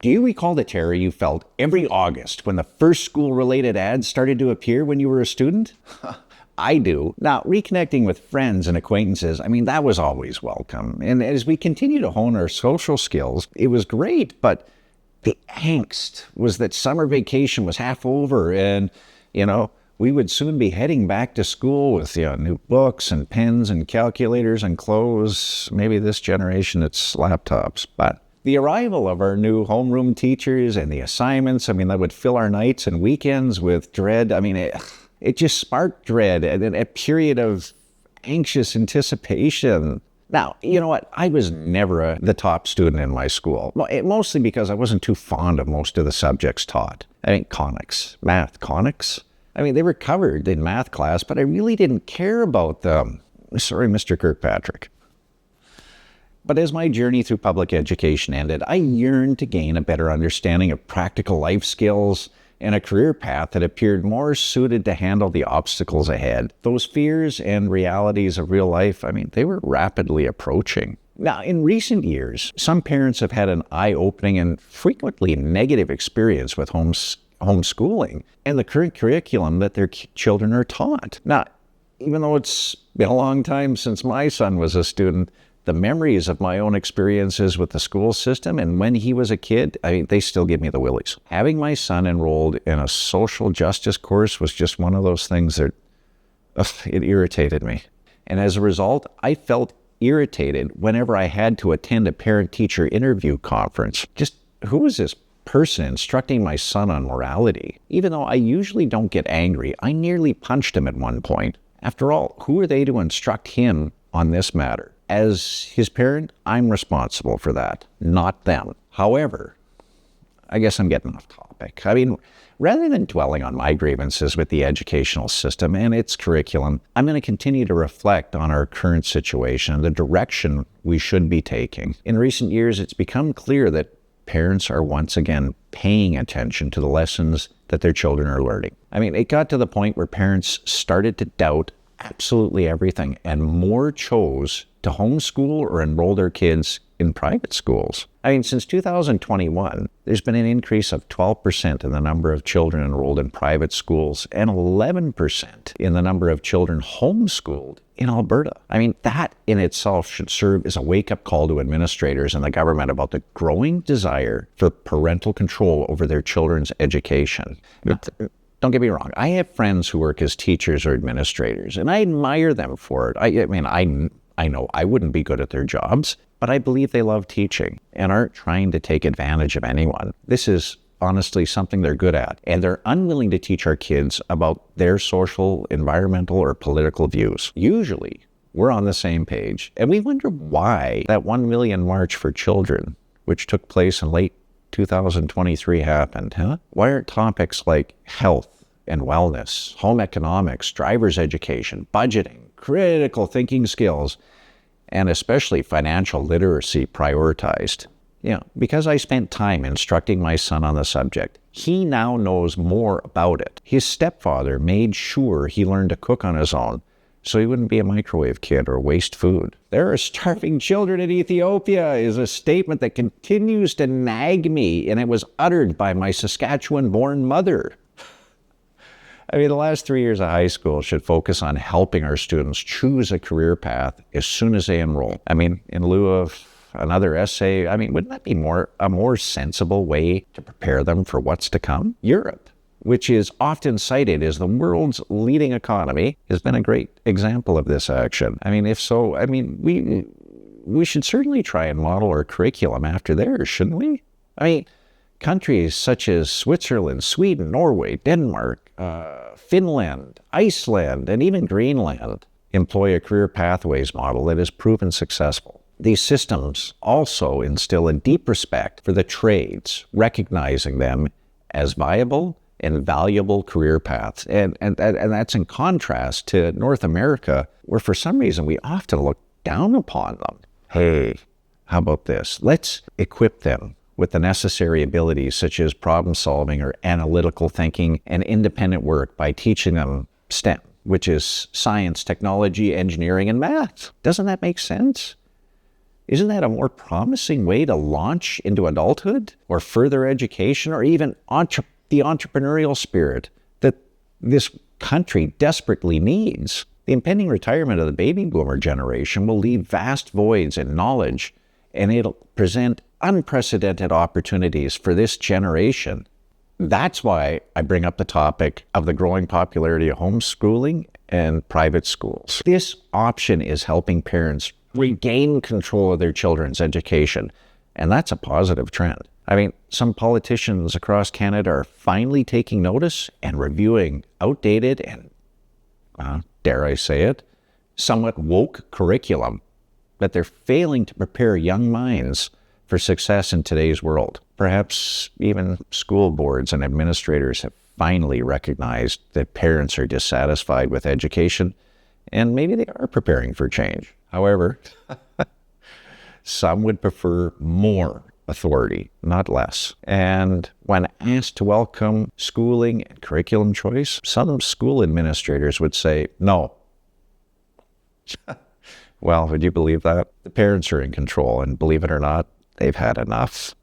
Do you recall the terror you felt every August when the first school-related ads started to appear when you were a student? I do. Now, reconnecting with friends and acquaintances, that was always welcome. And as we continue to hone our social skills, it was great, but the angst was that summer vacation was half over and, we would soon be heading back to school with new books and pens and calculators and clothes. Maybe this generation, it's laptops, but the arrival of our new homeroom teachers and the assignments, that would fill our nights and weekends with dread. It just sparked dread and a period of anxious anticipation. Now, you know what? I was never the top student in my school, mostly because I wasn't too fond of most of the subjects taught. Conics, math, conics. They were covered in math class, but I really didn't care about them. Sorry, Mr. Kirkpatrick. But as my journey through public education ended, I yearned to gain a better understanding of practical life skills and a career path that appeared more suited to handle the obstacles ahead. Those fears and realities of real life, they were rapidly approaching. Now, in recent years, some parents have had an eye-opening and frequently negative experience with homeschooling and the current curriculum that their children are taught. Now, even though it's been a long time since my son was a student, the memories of my own experiences with the school system and when he was a kid, they still give me the willies. Having my son enrolled in a social justice course was just one of those things that it irritated me. And as a result, I felt irritated whenever I had to attend a parent-teacher interview conference. Just who was this person instructing my son on morality? Even though I usually don't get angry, I nearly punched him at one point. After all, who are they to instruct him on this matter? As his parent, I'm responsible for that, not them. However, I guess I'm getting off topic. Rather than dwelling on my grievances with the educational system and its curriculum, I'm going to continue to reflect on our current situation and the direction we should be taking. In recent years, it's become clear that parents are once again paying attention to the lessons that their children are learning. It got to the point where parents started to doubt absolutely everything, and more chose to homeschool or enroll their kids in private schools. Since 2021, there's been an increase of 12% in the number of children enrolled in private schools and 11% in the number of children homeschooled in Alberta. That in itself should serve as a wake-up call to administrators and the government about the growing desire for parental control over their children's education. Don't get me wrong. I have friends who work as teachers or administrators, and I admire them for it. I know I wouldn't be good at their jobs, but I believe they love teaching and aren't trying to take advantage of anyone. This is honestly something they're good at, and they're unwilling to teach our kids about their social, environmental, or political views. Usually, we're on the same page, and we wonder why that 1 million March for Children, which took place in late 2023 happened, huh? Why aren't topics like health and wellness, home economics, driver's education, budgeting, critical thinking skills, and especially financial literacy prioritized? Because I spent time instructing my son on the subject, he now knows more about it. His stepfather made sure he learned to cook on his own, so he wouldn't be a microwave kid or waste food. There are starving children in Ethiopia is a statement that continues to nag me, and it was uttered by my Saskatchewan-born mother. The last 3 years of high school should focus on helping our students choose a career path as soon as they enroll. In lieu of another essay, wouldn't that be a more sensible way to prepare them for what's to come? Europe, which is often cited as the world's leading economy, has been a great example of this action. If so, we should certainly try and model our curriculum after theirs, shouldn't we? Countries such as Switzerland, Sweden, Norway, Denmark, Finland, Iceland, and even Greenland employ a career pathways model that has proven successful. These systems also instill a deep respect for the trades, recognizing them as viable and valuable career paths. And that's in contrast to North America, where for some reason we often look down upon them. Hey, how about this? Let's equip them with the necessary abilities such as problem solving or analytical thinking and independent work by teaching them STEM, which is science, technology, engineering, and math. Doesn't that make sense? Isn't that a more promising way to launch into adulthood or further education or even the entrepreneurial spirit that this country desperately needs? The impending retirement of the baby boomer generation will leave vast voids in knowledge, and it'll present unprecedented opportunities for this generation. That's why I bring up the topic of the growing popularity of homeschooling and private schools. This option is helping parents regain control of their children's education, and that's a positive trend. I mean, some politicians across Canada are finally taking notice and reviewing outdated and, dare I say it, somewhat woke curriculum, but they're failing to prepare young minds for success in today's world. Perhaps even school boards and administrators have finally recognized that parents are dissatisfied with education, and maybe they are preparing for change. However, some would prefer more authority, not less. And when asked to welcome schooling and curriculum choice, some school administrators would say, no. Well, would you believe that? The parents are in control, and believe it or not, they've had enough.